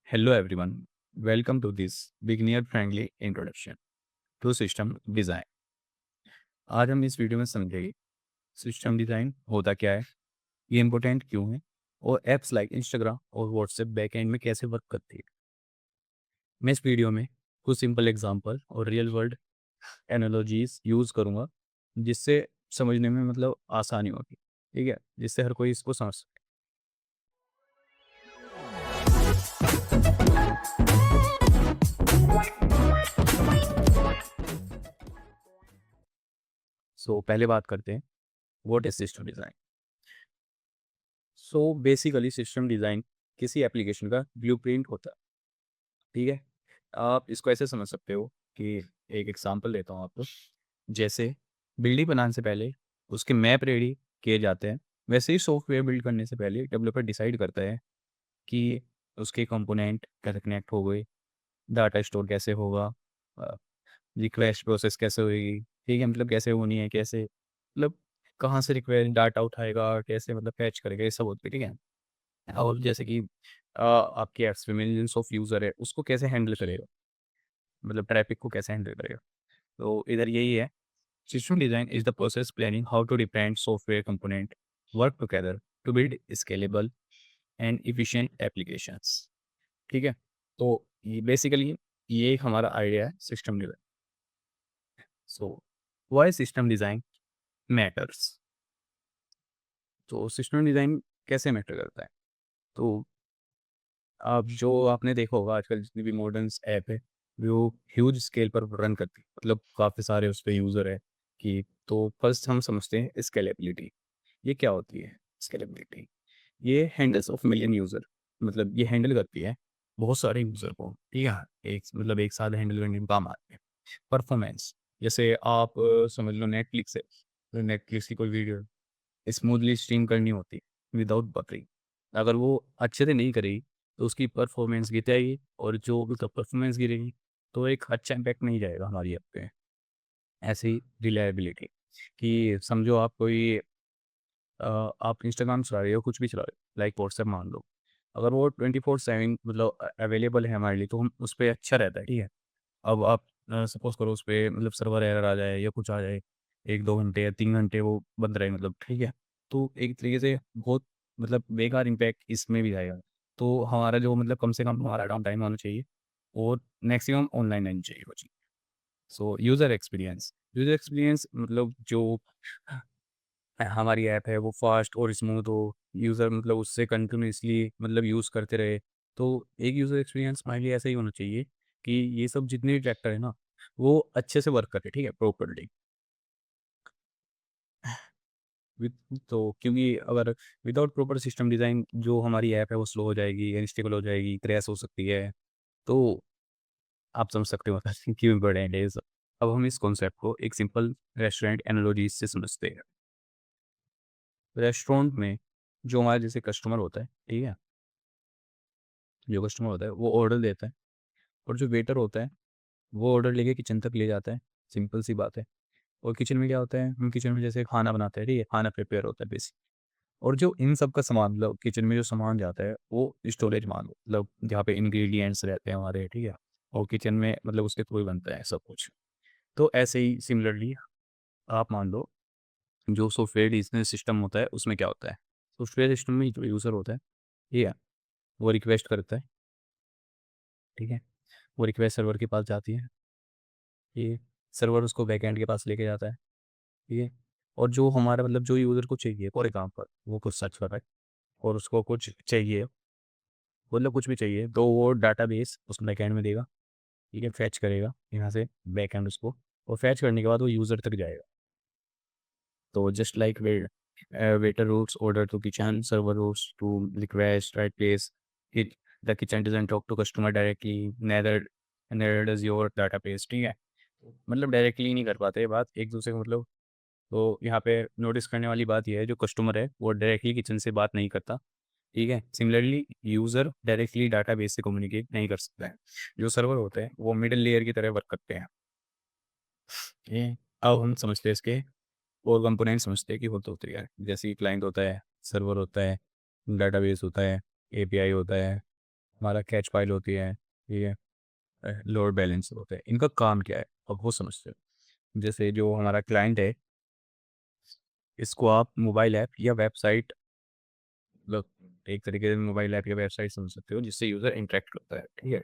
Hello everyone, welcome to this beginner friendly introduction to system design। आज हम इस video में समझेंगे सिस्टम डिज़ाइन होता क्या है, ये इम्पोर्टेंट क्यों है और ऐप्स लाइक इंस्टाग्राम और व्हाट्सएप बैकएंड में कैसे वर्क करती है। मैं इस वीडियो में कुछ सिंपल एग्जांपल और रियल वर्ल्ड एनालॉजीज यूज़ करूँगा जिससे समझने में आसानी होगी। ठीक है, जिससे हर कोई इसको समझ सके। पहले बात करते हैं what is system design. Basically system design किसी एप्लीकेशन का ब्लूप्रिंट होता है। ठीक है, आप इसको ऐसे समझ सकते हो कि एक एग्जांपल देता हूँ आपको। जैसे बिल्डिंग बनाने से पहले उसके मैप रेडी किए जाते हैं, वैसे ही सॉफ्टवेयर बिल्ड करने से पहले डेवलपर डिसाइड करता है कि उसके कंपोनेंट कैसे कनेक्ट हो गए, डाटा स्टोर कैसे होगा, रिक्वेस्ट प्रोसेस कैसे होगी। ठीक है, कैसे होनी है, कैसे कहाँ से रिक्वेस्ट डाटा उठाएगा, कैसे फैच करेगा, ये सब होते हैं। ठीक है, और जैसे कि आपके ऐप्स में मिलियंस ऑफ यूज़र है, उसको कैसे हैंडल करेगा, ट्रैफिक को कैसे हैंडल करेगा। तो इधर यही है, system design is the process planning how to different software component work together to build scalable and efficient applications. ठीक है, तो ये बेसिकली ये एक हमारा आइडिया है system design. So why system design matters. तो सिस्टम डिज़ाइन कैसे मैटर करता है, तो अब जो आपने देखा होगा आजकल जितनी भी मॉडर्न ऐप है वो ह्यूज स्केल पर रन करती है, काफ़ी सारे उस पे यूज़र है कि। तो फर्स्ट हम समझते हैं स्केलेबिलिटी। ये क्या होती है स्केलेबिलिटी? ये हैंडल्स ऑफ मिलियन यूज़र, ये हैंडल करती है बहुत सारे यूज़र को। ठीक है, एक साथ हैंडल करने में काम आते हैं। परफॉर्मेंस, जैसे आप समझ लो नेटफ्लिक्स है, तो नेटफ्लिक्स की कोई वीडियो स्मूथली स्ट्रीम करनी होती विदाउट बफरिंग, अगर वो अच्छे से नहीं करेगी तो उसकी परफॉर्मेंस गिर जाएगी, और जो परफॉर्मेंस गिरेगी तो एक अच्छा इम्पैक्ट नहीं जाएगा हमारी ऐप पे। ऐसे ही रिलायबिलिटी, कि समझो आप कोई आप इंस्टाग्राम चला रहे हो, कुछ भी चला रहे हो, लाइक व्हाट्सएप मान लो, अगर वो 24/7 अवेलेबल है हमारे लिए तो हम उस पर अच्छा रहता है। ठीक है, अब आप सपोज करो उस पे सर्वर एरर आ जाए या कुछ आ जाए, 1-2 घंटे या 3 घंटे वो बंद रहे, ठीक है, तो एक तरीके से बहुत बेकार इम्पैक्ट इसमें भी आएगा। तो हमारा जो कम से कम हमारा डाउन टाइम होना चाहिए और मैक्सिमम ऑनलाइन रहनी चाहिए वो चीज़। सो यूज़र एक्सपीरियंस जो हमारी ऐप है वो फास्ट और स्मूथ हो, यूज़र उससे कंटिन्यूअसली यूज़ करते रहे। तो एक यूज़र एक्सपीरियंस हमारे लिए ऐसा ही होना चाहिए कि ये सब जितने भी फैक्टर है ना, वो अच्छे से वर्क करे। ठीक है, प्रॉपर्ली। विद तो क्योंकि अगर विदाउट प्रॉपर सिस्टम डिज़ाइन जो हमारी ऐप है वो स्लो हो जाएगी, अनस्टेबल हो जाएगी, क्रैश हो सकती है। तो आप समझ सकते हो क्यों इम्पोर्टेंट है ये सब। अब हम इस कॉन्सेप्ट को एक सिंपल रेस्टोरेंट एनालॉजी से समझते हैं। रेस्टोरेंट में जो हमारे जैसे कस्टमर होता है, ठीक है, जो कस्टमर होता है वो ऑर्डर देता है, और जो वेटर होता है वो ऑर्डर लेके किचन तक ले जाता है। सिंपल सी बात है। और किचन में क्या होता है, हम किचन में जैसे खाना बनाते हैं, ठीक है, खाना प्रिपेयर होता है बेसिक। और जो इन सब का सामान किचन में जो सामान जाता है वो स्टोरेज मान लो, जहाँ पे इंग्रेडिएंट्स रहते हैं हमारे। ठीक है, और किचन में उसके थ्रू ही बनता है सब कुछ। तो ऐसे ही सिमिलरली आप मान लो जो सॉफ्टवेयर बिजनेस सिस्टम होता है उसमें क्या होता है, सॉफ्टवेयर सिस्टम में जो यूज़र होता है, ठीक है, वो रिक्वेस्ट करता है। ठीक है, वो रिक्वेस्ट सर्वर के पास जाती है, ये सर्वर उसको बैकएंड के पास लेके जाता है। ठीक है, और जो हमारा जो यूज़र को चाहिए फॉर एग्जाम्पल वो कुछ सर्च कर रहा है और उसको कुछ चाहिए, कुछ भी चाहिए, तो वो डाटाबेस उस बैकएंड में देगा। ठीक है, फैच करेगा यहाँ से बैकएंड उसको, और फैच करने के बाद वो यूज़र तक जाएगा। तो just like waiter routes order to kitchen, server routes to request right place, it the kitchen doesn't talk to customer directly, neither neither does your database. ठीक है, डायरेक्टली नहीं कर पाते बात एक दूसरे को। तो यहाँ पे नोटिस करने वाली बात यह है, जो कस्टमर है वो डायरेक्टली किचन से बात नहीं करता। ठीक है, सिमिलरली यूज़र डायरेक्टली डाटाबेस से कम्युनिकेट नहीं कर सकता है। जो सर्वर होते हैं वो मिडिल लेयर की तरह वर्क करते हैं। ये अब हम समझते हैं इसके और कंपोनेंट समझते हैं कि होते क्या है। जैसे कि क्लाइंट होता है, सर्वर होता है, डाटाबेस होता है, एपीआई होता है, हमारा कैच फाइल होती है, ठीक है, लोड बैलेंसर होते हैं। इनका काम क्या है अब वो समझते हैं। जैसे जो हमारा क्लाइंट है, इसको आप मोबाइल ऐप या वेबसाइट, मतलब एक तरीके से मोबाइल ऐप या वेबसाइट समझ सकते हो जिससे यूज़र इंटरेक्ट करता है, ठीक है।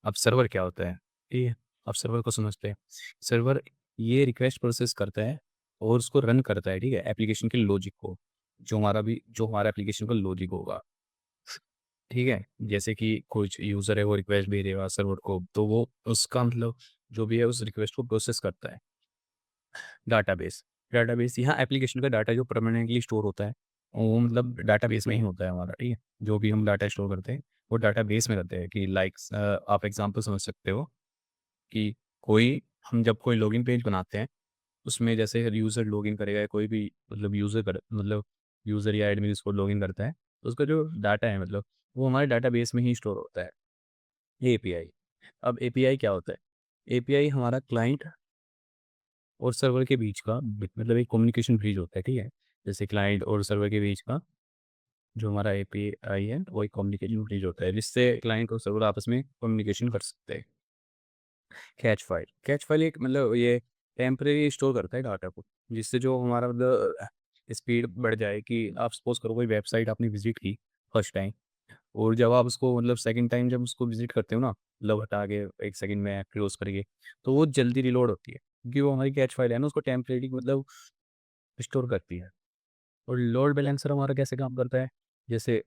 अब सर्वर क्या होता है, ठीक है। अब सर्वर को समझते हैं। सर्वर ये रिक्वेस्ट प्रोसेस करता है और उसको रन करता है, ठीक है, एप्लीकेशन के लॉजिक को, जो हमारा एप्लीकेशन का लॉजिक होगा, ठीक है। जैसे कि कुछ यूज़र है वो रिक्वेस्ट भेजेगा सर्वर को, तो वो उसका मतलब जो भी है उस रिक्वेस्ट को प्रोसेस करता है। डाटाबेस, डाटाबेस यहाँ एप्लीकेशन का डाटा जो परमानेंटली स्टोर होता है, वो मतलब डाटाबेस में ही होता है हमारा, ठीक है। जो भी हम डाटा स्टोर करते हैं वो डाटाबेस में रहते हैं। कि लाइक्स, आप एग्जांपल समझ सकते हो कि कोई हम जब कोई लॉगिन पेज बनाते हैं, उसमें जैसे यूज़र लॉगिन करेगा या कोई भी मतलब यूज़र या एडमिन इसको लॉगिन करता है, तो उसका जो डाटा है मतलब वो हमारे डाटाबेस में ही स्टोर होता है। ये एपीआई। अब एपीआई क्या होता है? एपीआई हमारा क्लाइंट और सर्वर के बीच का मतलब एक कम्युनिकेशन ब्रिज होता है, ठीक है। जैसे क्लाइंट और सर्वर के बीच का जो हमारा एपीआई है वो एक कम्युनिकेशन ब्रिज होता है जिससे क्लाइंट और सर्वर आपस में कम्युनिकेशन कर सकते हैं। कैच फाइल एक मतलब ये टेम्परेरी स्टोर करता है डाटा को, जिससे जो हमारा मतलब स्पीड बढ़ जाए। कि आप सपोज करो कोई वेबसाइट आपने विजिट की फर्स्ट टाइम, और जब आप उसको मतलब सेकंड टाइम जब उसको विजिट करते हो ना, मतलब हटा के एक सेकंड में क्लोज करके, तो वो जल्दी रिलोड होती है क्योंकि वो हमारी कैच फाइल है ना, उसको टेम्परेरी मतलब स्टोर करती है। और लोड बैलेंसर हमारा कैसे काम करता है? जैसे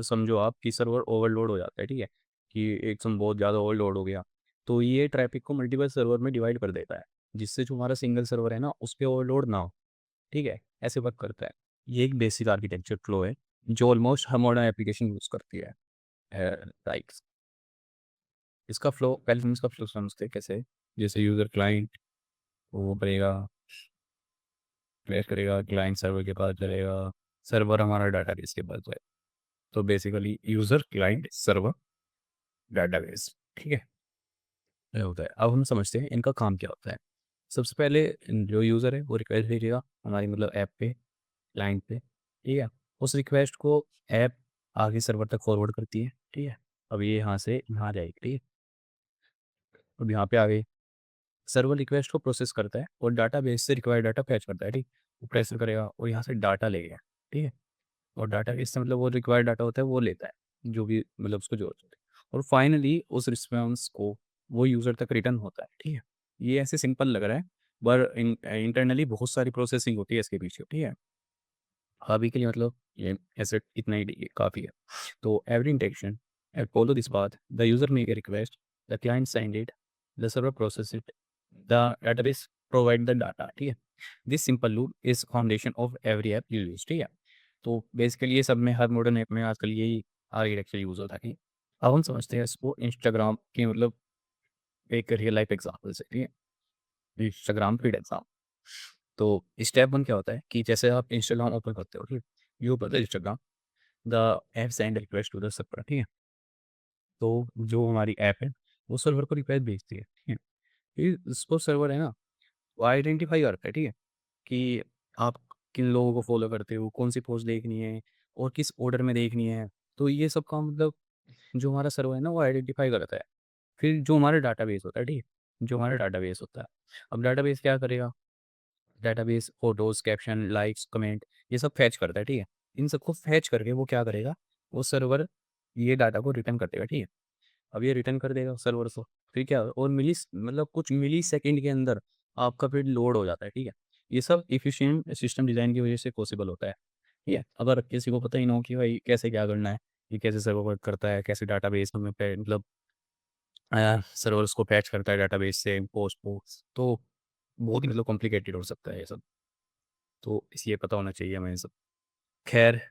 समझो आप कि सर्वर ओवरलोड हो जाता है, ठीक है, कि एक सम बहुत ज़्यादा ओवरलोड हो गया, तो ये ट्रैफिक को मल्टीपल सर्वर में डिवाइड कर देता है, जिससे जो हमारा सिंगल सर्वर है ना उस पर ओवरलोड ना हो, ठीक है। ऐसे वर्क करता है। ये एक बेसिक आर्किटेक्चर फ्लो है जो ऑलमोस्ट हर मॉडर्न एप्लीकेशन यूज़ करती है। लाइक इसका फ्लो, पहले हम इसका फ्लो समझते हैं कैसे। जैसे यूज़र क्लाइंट वो करेगा, क्लियर करेगा, क्लाइंट सर्वर के पास चलेगा, सर्वर हमारा डाटाबेस के पास है। तो basically user client server database, ठीक है, ये होता है। अब हम समझते हैं इनका काम क्या होता है। सबसे पहले जो यूज़र है वो रिक्वेस्ट भेजेगा हमारी मतलब ऐप पे, क्लाइंट पे, ठीक है। उस रिक्वेस्ट को ऐप आगे सर्वर तक फॉरवर्ड करती है, ठीक है। अब ये यहाँ से यहाँ जाएगी, ठीक है। अब यहाँ पे आ गई, सर्वर रिक्वेस्ट को प्रोसेस करता है और डाटाबेस से रिक्वायर्ड डाटा फैच करता है, ठीक। वो प्रेस करेगा और यहाँ से डाटा लेगा, ठीक है। और डाटा बेस से मतलब वो रिक्वायर्ड डाटा होता है वो लेता है, जो भी मतलब उसको जरूरत होती है, और फाइनली उस रिस्पॉन्स को वो यूज़र तक रिटर्न होता है, ठीक है। ये ऐसे सिंपल लग रहा है, पर इंटरनली बहुत सारी प्रोसेसिंग होती है इसके पीछे, ठीक है। अभी के लिए मतलब ये ऐसे इतना ही काफ़ी है। तो every इंटेक्शन follow this path, the user make a request, the client send it, the server process it, the database provide the data, ठीक है। This simple loop is foundation of every app you use, ठीक है। तो basically ये सब में हर modern app में आजकल यही आर्किटेक्चर यूज होता है। अब हम समझते हैं इसको इंस्टाग्राम की मतलब एक रियल लाइफ एग्जाम्पल से, ठीक है। Instagram feed exam. तो स्टेप वन क्या होता है कि जैसे आप इंस्टाग्राम ओपन करते हो, ठीक है, you open the Instagram, the app send request to the server, ठीक है। तो जो हमारी ऐप है वो सर्वर को रिक्वेस्ट भेजती है, ठीक है। फिर इसको सर्वर है ना वो आइडेंटिफाई करता है, ठीक है, कि आप किन लोगों को फॉलो करते हो, कौन सी पोस्ट देखनी है और किस ऑर्डर में देखनी है। तो ये सब का मतलब जो हमारा सर्वर है ना वो आइडेंटिफाई करता है। फिर जो हमारा डाटाबेस होता है, ठीक है, जो हमारा डाटाबेस होता है, अब डाटाबेस क्या करेगा? Database photos, caption, likes, comment, ये सब फैच करता है, ठीक है। इन सबको फैच करके वो क्या करेगा? वो सर्वर ये डाटा को रिटर्न कर देगा, ठीक है। अब ये रिटर्न कर देगा सर्वर को, फिर क्या और मतलब कुछ मिली सेकेंड के अंदर आपका फिर लोड हो जाता है, ठीक है। ये सब इफिशिएंट सिस्टम डिज़ाइन की वजह से पॉसिबल होता है, ठीक है। अगर किसी को पता ही ना हो कि भाई कैसे क्या करना है, ये कैसे सर्वर वर्क करता है, कैसे डाटाबेस में मतलब सर्वर्स को फैच करता है डाटाबेस से पोस्ट को, तो बहुत ही मतलब कॉम्प्लिकेटेड हो सकता है ये सब। तो इसलिए पता होना चाहिए हमें ये सब। खैर,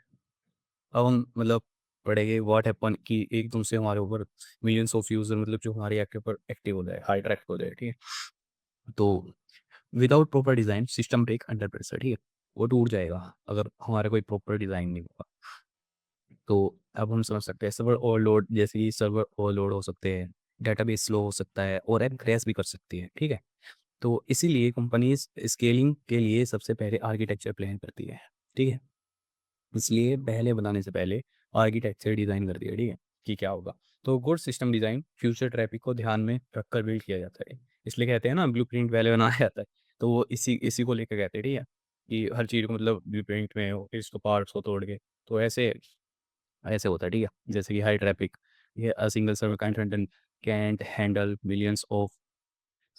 अब हम मतलब पढ़ेंगे व्हाट हैपन कि एकदम से हमारे ऊपर मिलियंस ऑफ यूजर मतलब जो हमारे ऐप के ऊपर एक्टिव हो जाए, हाई ट्रैफिक हो जाए, ठीक है। तो without proper design system break under pressure, ठीक है। वो टूट जाएगा अगर हमारा कोई प्रॉपर डिज़ाइन नहीं होगा। तो अब हम समझ सकते हैं सर्वर ओवरलोड, जैसे कि सर्वर ओवरलोड हो सकते हैं, डेटाबेस स्लो हो सकता है और ऐप क्रैश भी कर सकती है, ठीक है। तो इसीलिए कंपनीज स्केलिंग के लिए सबसे पहले आर्किटेक्चर प्लान करती है, ठीक है। इसलिए पहले बनाने से पहले आर्किटेक्चर डिज़ाइन कर दिया, ठीक है, कि क्या होगा। तो good system design future traffic को ध्यान में रखकर बिल्ड किया जाता है। इसलिए कहते हैं ना ब्लूप्रिंट पहले बनाया जाता है, तो वो इसी इसी को लेकर कहते हैं, ठीक है, कि हर चीज़ को मतलब ब्लूप्रिंट में हो, फिर इसको पार्ट्स को तोड़ के, तो ऐसे ऐसे होता है, ठीक है। जैसे कि हाई ट्रैफिक, ये a single server can't handle millions of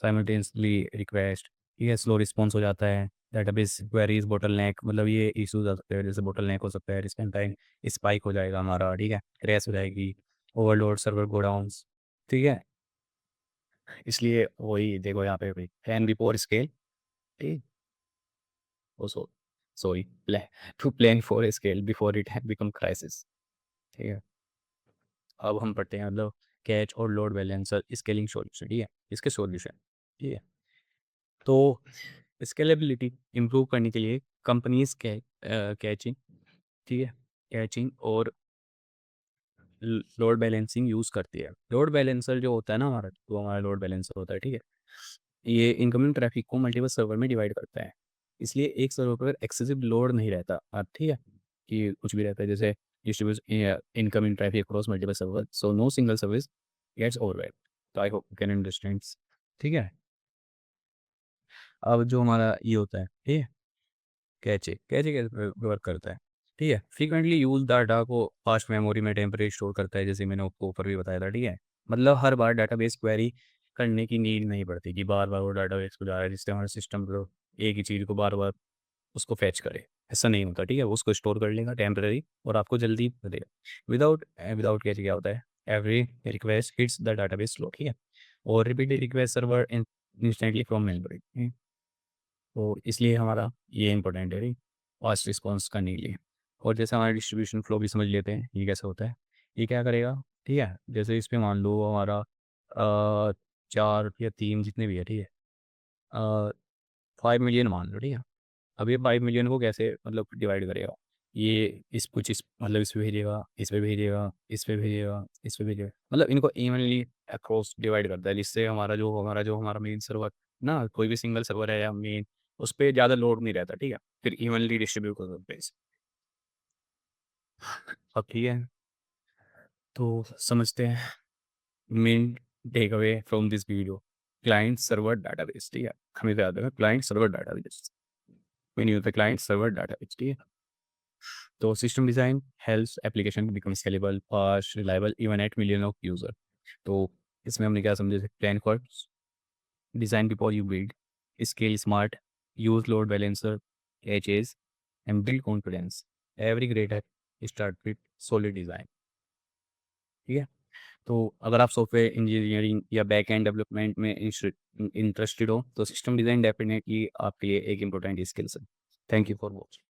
simultaneously request, ये स्लो रिस्पॉन्स हो जाता है। डेटाबेस क्वेरीज बोटलनेक, मतलब ये इश्यूज आ सकते हैं, जैसे बोटलनेक हो सकता है, रिस्पॉन्स टाइम स्पाइक हो जाएगा हमारा, ठीक है, क्रैश हो जाएगी, ओवरलोड सर्वर गोडाउंस, ठीक है। इसलिए वही देखो यहाँ पे भाई फैन बिफोर स्केल, ठीक, oh sorry, to plan for scale before it become crisis, ठीक है। अब हम पढ़ते हैं मतलब कैच और लोड बैलेंसर स्केलिंग सॉल्यूशन, ठीक है, इसके सॉल्यूशन, ठीक है। तो स्केलेबिलिटी इम्प्रूव करने के लिए कंपनीज कैचिंग, ठीक है, कैचिंग और लोड बैलेंसिंग यूज़ करती है। लोड बैलेंसर जो होता है ना हमारा, तो हमारा लोड बैलेंसर होता है, ठीक है, ये इनकमिंग ट्रैफिक को मल्टीपल सर्वर में डिवाइड करता है। इसलिए एक सर्वर पर एक्सेसिव लोड नहीं रहता, अब ठीक है, कि कुछ भी रहता है, जैसे distribute incoming traffic across multiple server, so no single service gets overwhelmed. तो I hope you can understand, ठीक है। अब जो हमारा ये होता है, ठीक है, कैचे कैचे कैसे वर्क करता है, ठीक है, फ्रीक्वेंटली यूज डाटा को फास्ट मेमोरी में टेम्परेरी स्टोर करता है, जैसे मैंने आपको ऊपर भी बताया था, ठीक है। मतलब हर बार डाटाबेस क्वेरी करने की नीड नहीं पड़ती कि बार बार वो डाटाबेस को जा रहा है, जिससे हमारा सिस्टम मतलब एक ही चीज़ को बार बार उसको फैच करे, ऐसा नहीं होता, ठीक है, वो उसको स्टोर कर लेगा टेम्परेरी और आपको जल्दी देगा। विदाउट विदाउट कैचे क्या होता है, every request hits the database slow, ठीक है, और repeated request server instantly from memory, तो इसलिए हमारा ये इंपॉर्टेंट है फास्ट रिस्पॉन्स करने के लिए। और जैसे हमारा डिस्ट्रीब्यूशन फ्लो भी समझ लेते हैं, ये कैसे होता है, ये क्या करेगा, ठीक है, जैसे इस पे मान लो हमारा 4 या 3 जितने भी है, ठीक है, 5 मिलियन मान लो, ठीक है। अब ये 5 मिलियन को कैसे मतलब डिवाइड करेगा, ये इस कुछ इस मतलब इस पे भेजेगा, इस पे भेजेगा, इस पे भेजेगा, इस पे भेजेगा, मतलब इनको इवनली अक्रॉस डिवाइड करता है, जिससे हमारा मेन सर्वर ना, कोई भी सिंगल सर्वर है या मेन, उस पर ज़्यादा लोड नहीं रहता, ठीक है, फिर इवनली डिस्ट्रीब्यूट कर सकते हैं अब, ठीक है। तो समझते हैं main takeaway from this video, client server database, ठीक है, हमें याद रखना क्लाइंट सर्वर डाटाबेस, मेन होता है क्लाइंट सर्वर डाटाबेस, ठीक है। तो system design helps application become scalable fast reliable even at million of user. तो इसमें हमने क्या समझे, plan for design before you build, scale smart, use load balancer, catches and build confidence, every great है start with solid design, ठीक है। तो अगर आप सॉफ्टवेयर इंजीनियरिंग या बैक एंड डेवलपमेंट में इंटरेस्टेड हो, तो सिस्टम डिज़ाइन डेफिनेटली आपके लिए एक इम्पोर्टेंट स्किल्स है। Thank you for watching.